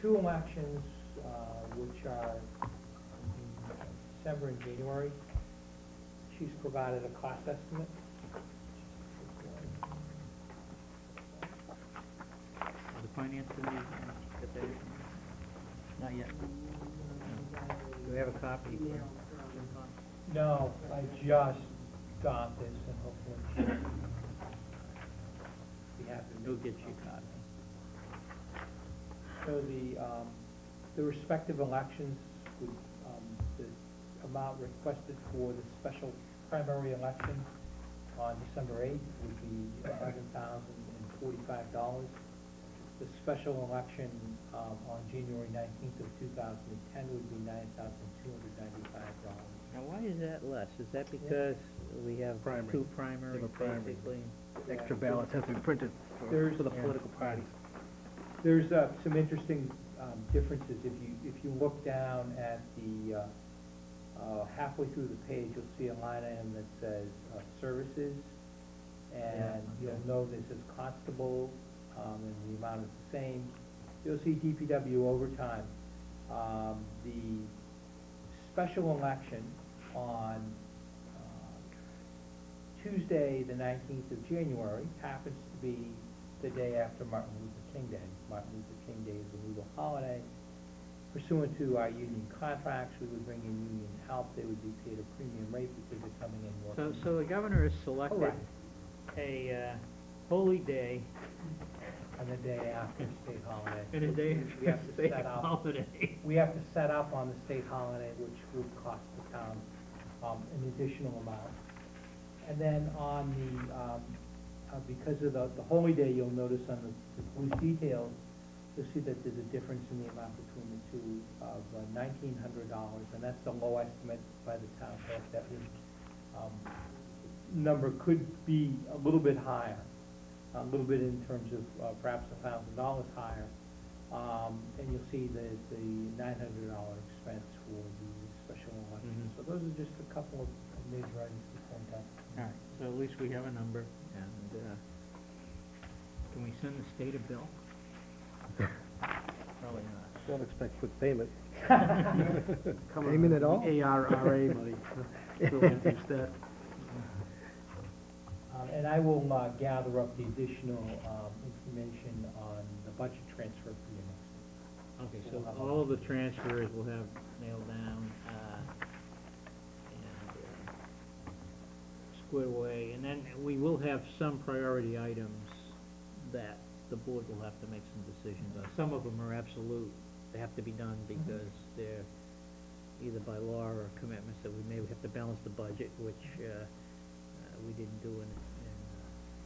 Two elections, which are in December and January. She's provided a cost estimate. The finance committee, get that? Not yet. Do we have a copy? No, I just got this, and hopefully she'll be happy to We'll get you a copy. So the respective elections, the amount requested for the special primary election on December 8th would be $11,045. The special election on January 19th of 2010 would be $9,295. Now, why is that less? Is that because we have two primaries, basically? Extra ballots have to be printed for the political parties. There's some interesting differences. If you look down at the halfway through the page, you'll see a line item that says services, and you'll know this is constable, and the amount is the same. You'll see DPW overtime. The special election on Tuesday, the 19th of January, happens to be the day after Martin Luther King Day. Martin Luther King Day is a legal holiday. Pursuant to our union contracts, we would bring in union help. They would be paid a premium rate because they're coming in more. So the governor has selected a holy day. And the day after state holiday. And a day we have to state set up, holiday. We have to set up on the state holiday, which would cost the town an additional amount. And then on the because of the holy day, you'll notice on the police details, you'll see that there's a difference in the amount between the two of $1,900, and that's the low estimate by the town clerk. That would, number could be a little bit higher, a little bit in terms of perhaps $1,000 higher, and you'll see the $900 expense for the special election. So those are just a couple of major items to point out. All right, so at least we have a number, and can we send the state a bill? Probably not. Don't expect quick payment. Payment at all? ARRA money. Still interest that. And I will gather up the additional information on the budget transfer for you next week. Okay, so all of the transfers will have nailed down and squared away, and then we will have some priority items that the board will have to make some decisions on. Some of them are absolute; they have to be done because they're either by law or commitments that we may have to balance the budget, which we didn't do in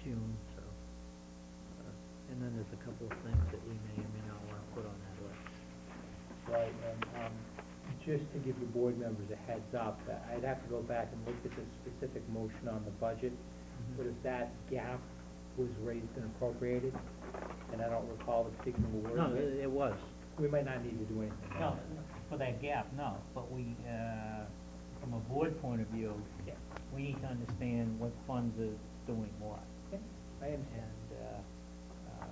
June. So, and then there's a couple of things that we may or may not want to put on that list. Right, and just to give the board members a heads up, I'd have to go back and look at the specific motion on the budget, but if that gap was raised and appropriated, and I don't recall the particular word. No, it was. We might not need to do anything. No, for that gap, no, but we, from a board point of view, we need to understand what funds are doing what. I understand. And,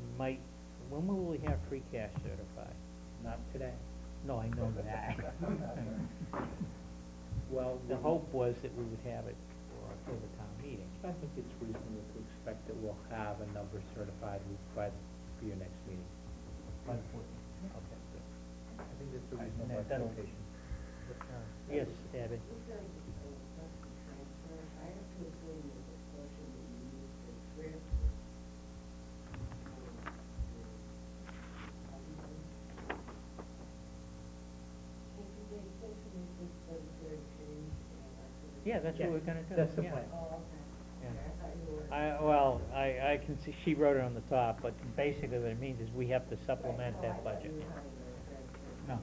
we might, when will we have free cash certified? Not today. No, I know that. Well, The hope was that we would have it for October town meeting. I think it's reasonable to expect that we'll have a number certified for your next meeting. By the 14th. Okay, good. I think that's a reasonable That'll- expectation. Yes, Abby? Yeah, that's what we're gonna do. That's the yeah. plan. I can see, she wrote it on the top, but basically what it means is we have to supplement that budget. No.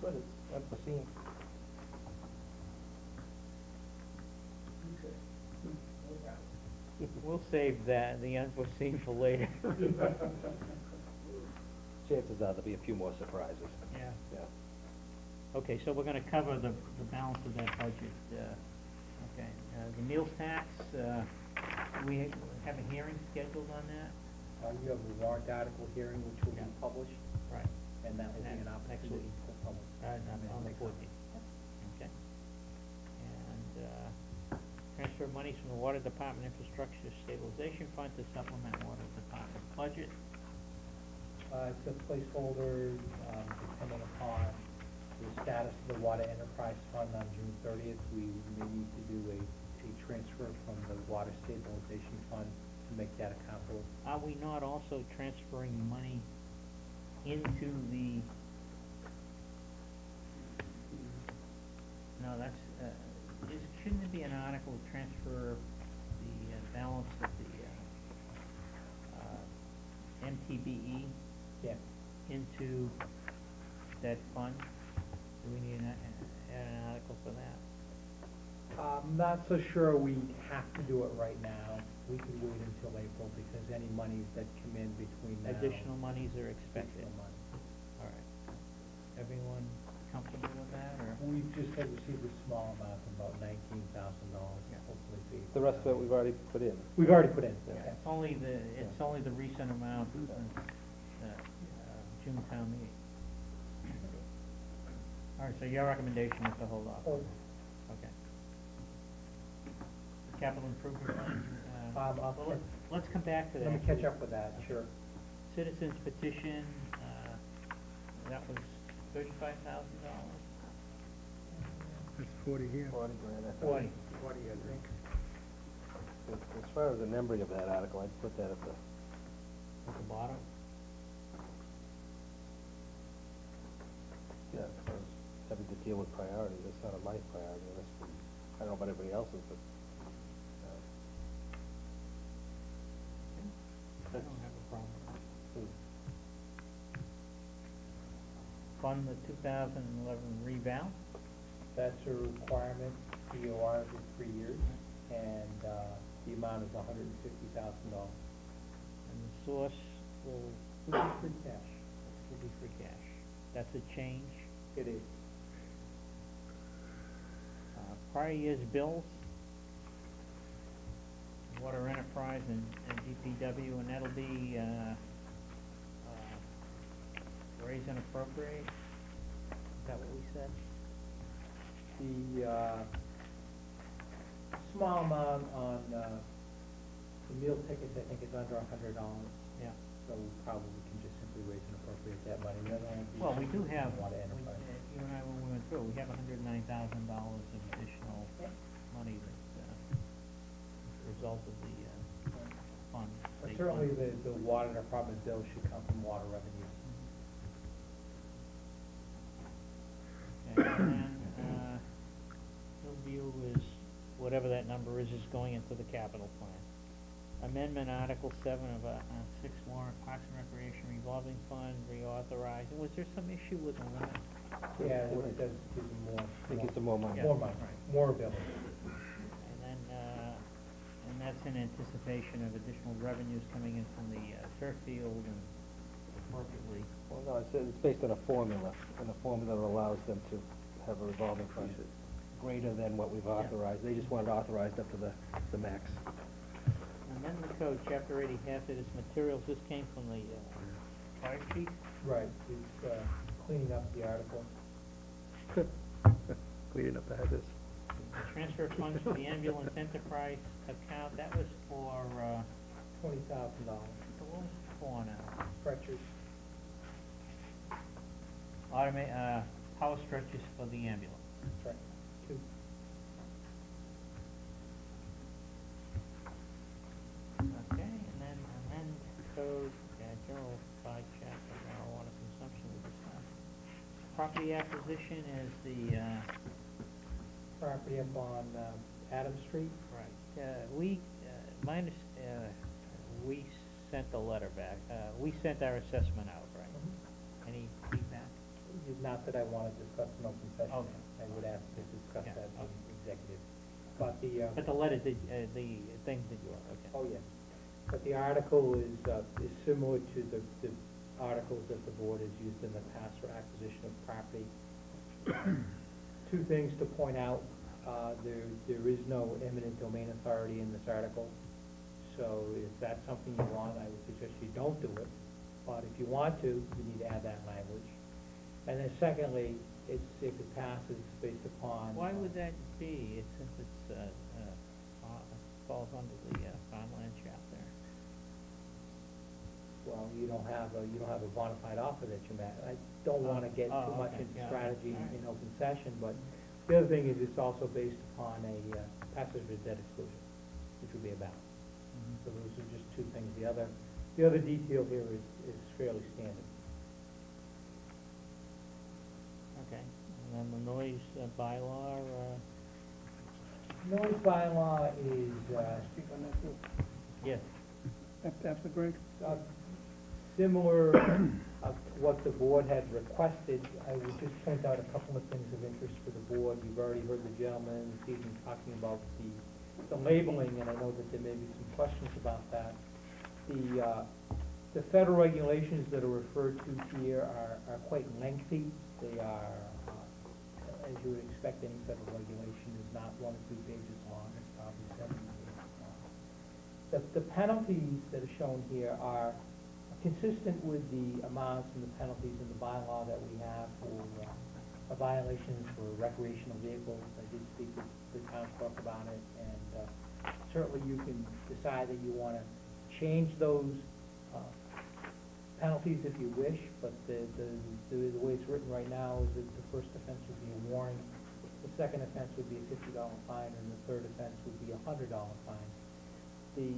Good, it's unforeseen. We'll save that, the unforeseen for later. Chances are there'll be a few more surprises. Yeah. Yeah. Okay, so we're gonna cover the balance of that budget. Okay, the meals tax, we have a hearing scheduled on that. You have a warrant article hearing which will be Yeah. published, Right, and that will be And an that next opportunity week. for public. on the 14th. Okay. And, transfer monies from the Water Department Infrastructure Stabilization Fund to supplement Water Department budget. It's a placeholder, depending upon the status of the Water Enterprise Fund on June 30th. We may need to do a transfer from the Water Stabilization Fund to make that accountable. Are we not also transferring money into the, no, that's, shouldn't there be an article to transfer the balance of the, MTBE Yeah. into that fund? Do we need an article for that? I'm not so sure we have to do it right now. We could wait until April, because any monies that come in between now. Additional monies are expected. Additional money. All right. Everyone comfortable with that, or? We've just had received a small amount, about $19,000, Yeah. hopefully. The rest of it we've already put in. We've already put in, Yeah. okay. It's only the recent amount since, June town meeting. All right, so your recommendation is to hold off? Oh. Okay. Capital improvement plan, well, let's come back to that. Let me catch up with that, sure. Citizens petition, that was $35,000? That's 40 here. 40 grand, I thought. 40. 40, I think. As far as the numbering of that article, I'd put that at the, At the bottom? yeah, as far as having to deal with priorities, that's not a my priority, unless we, I don't know about everybody else's, but, I don't have a problem. hmm. Fund the 2011 reval. That's a requirement, DOR every 3 years, and the amount is $150,000. And the source will Free cash. be free cash. That's a change. It is. Prior year's bills, Water Enterprise and DPW, and that'll be, raise and appropriate. Is that what we said? The small amount on the meal tickets, I think, is under $100. Yeah. So we probably can just simply raise and appropriate that money. Well, we do have, Water Enterprise. you and I, when we went through, we have $109,000 of additional money that, result of the, fund. But state certainly fund. the water department bill should come from water revenues. And then, Hillview is, whatever that number is going into the capital plan. Amendment Article 7 of, 6 warrant Parks and Recreation revolving fund reauthorized. Was there some issue with the limit? Yeah, it does give them more. It gives them more money. More money, Right. more ability. And then, and that's in anticipation of additional revenues coming in from the, turf field and appropriately. Well, no, it's based on a formula, and a formula that allows them to have a revolving fund greater than what we've authorized. They just want it authorized up to the max. Amend the code, chapter 80, hazardous materials. This came from the, fire chief. Right, it's cleaning up the article. Cleaning up the hazards. Transfer funds from the ambulance enterprise account, that was for, $20,000. what was it for now? Stretchers. Power stretchers for the ambulance. That's right. Two. Okay, and then amend code, general by chapter marijuana consumption we discussed. Property acquisition is the, Property up on Adams Street. right, we sent the letter back, we sent our assessment out, right? Any feedback? Not that I want to discuss an open session. Okay. I would ask to discuss Yeah, that in okay. executive. But the, But the letter did, the thing did you, okay. oh, yes. But the article is similar to the articles that the board has used in the past for acquisition of property. Two things to point out. There is no eminent domain authority in this article. So if that's something you want, I would suggest you don't do it. But if you want to, you need to add that language. And then secondly, if it passes based upon. Why would that be, since it's, falls under the farmland chapter? Well, you don't have a bona fide offer that you met. I don't wanna get too much okay, into yeah, strategy all right. in open session, but the other thing is it's also based upon a passage of debt exclusion, which would be a balance. So those are just two things. The other detail here is fairly standard. Okay, and then the noise bylaw, Noise bylaw is, Speak on that too. yes, After Greg? similar to what the board had requested. I would just point out a couple of things of interest for the board. You've already heard the gentleman this evening talking about the labeling, and I know that there may be some questions about that. The federal regulations that are referred to here are quite lengthy. They are, as you would expect, any federal regulation is not 1 or 2 pages long. It's probably 70 pages long. The penalties that are shown here are consistent with the amounts and the penalties in the bylaw that we have for violations for recreational vehicles. I did speak with the town clerk about it, and certainly you can decide that you want to change those penalties if you wish, but the way it's written right now is that the first offense would be a warning, the second offense would be a $50 fine, and the third offense would be a $100 fine. The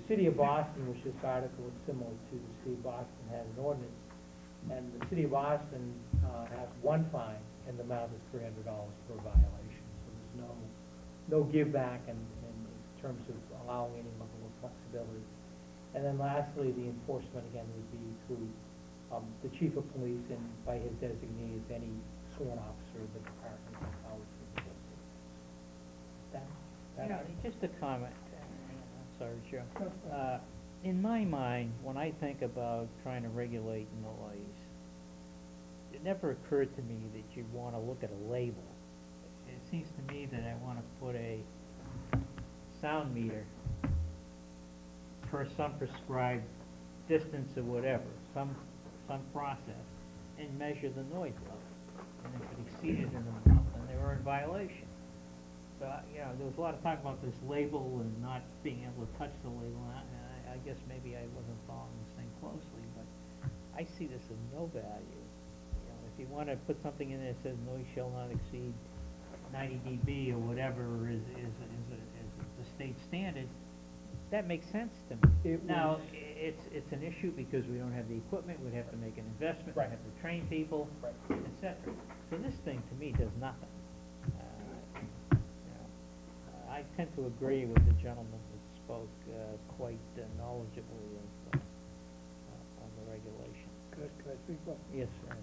city of Boston, which this article is similar to, the city of Boston has an ordinance, and the city of Boston has one fine, and the amount is $300 per violation. So there's no give back in terms of allowing any level of flexibility. And then lastly, the enforcement again would be through the chief of police and by his designee as any sworn officer of the department has powers to enforce it. you know, just a comment, I'm sorry, Joe. In my mind, when I think about trying to regulate noise, it never occurred to me that you'd want to look at a label. It seems to me that I want to put a sound meter for some prescribed distance or whatever, some process, and measure the noise level. And if it exceeded an amount, then they were in violation. So, you know, there was a lot of talk about this label and not being able to touch the label, and I guess maybe I wasn't following this thing closely, but I see this as no value. You know, if you want to put something in there that says noise shall not exceed 90 dB or whatever is the state standard, that makes sense to me. Now, it's an issue because we don't have the equipment, we'd have to make an investment, Right. we'd have to train people, Right. et cetera. So this thing, to me, does nothing. I tend to agree with the gentleman that spoke quite knowledgeably of the regulation. Could I speak? Well, Yes, sir.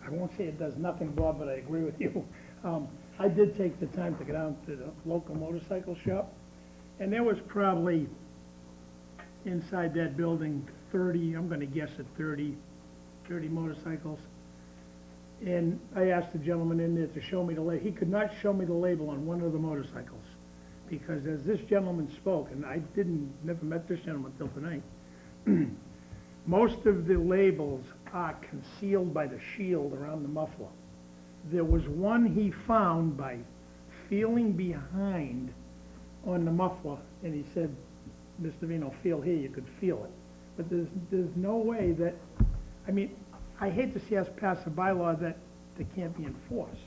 I won't say it does nothing, Bob, but I agree with you. I did take the time to go down to the local motorcycle shop, and there was probably inside that building 30, I'm gonna guess at 30 motorcycles. And I asked the gentleman in there to show me the label. He could not show me the label on one of the motorcycles, because as this gentleman spoke, and I never met this gentleman till tonight, most of the labels are concealed by the shield around the muffler. There was one he found by feeling behind on the muffler, and he said, Mr. Vino, feel here, you could feel it. But there's no way that, I mean, I hate to see us pass a bylaw that can't be enforced.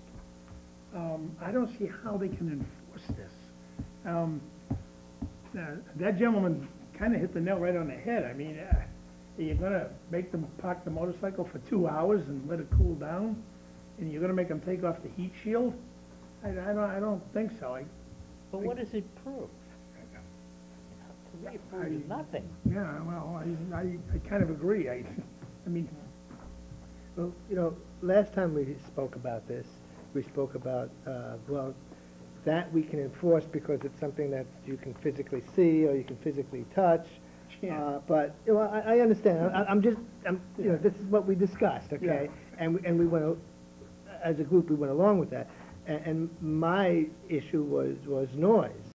I don't see how they can enforce this. That gentleman kind of hit the nail right on the head. I mean, are you gonna make them park the motorcycle for 2 hours and let it cool down? And you're gonna make them take off the heat shield? I don't think so. But what does it prove? To me, it proves nothing. Yeah, well, I kind of agree. I mean, Well, you know, last time we spoke about this, we spoke about, well, that we can enforce because it's something that you can physically see or you can physically touch. Yeah. But, you know, I understand. You know, this is what we discussed, okay? And we went, as a group, we went along with that. And my issue was noise.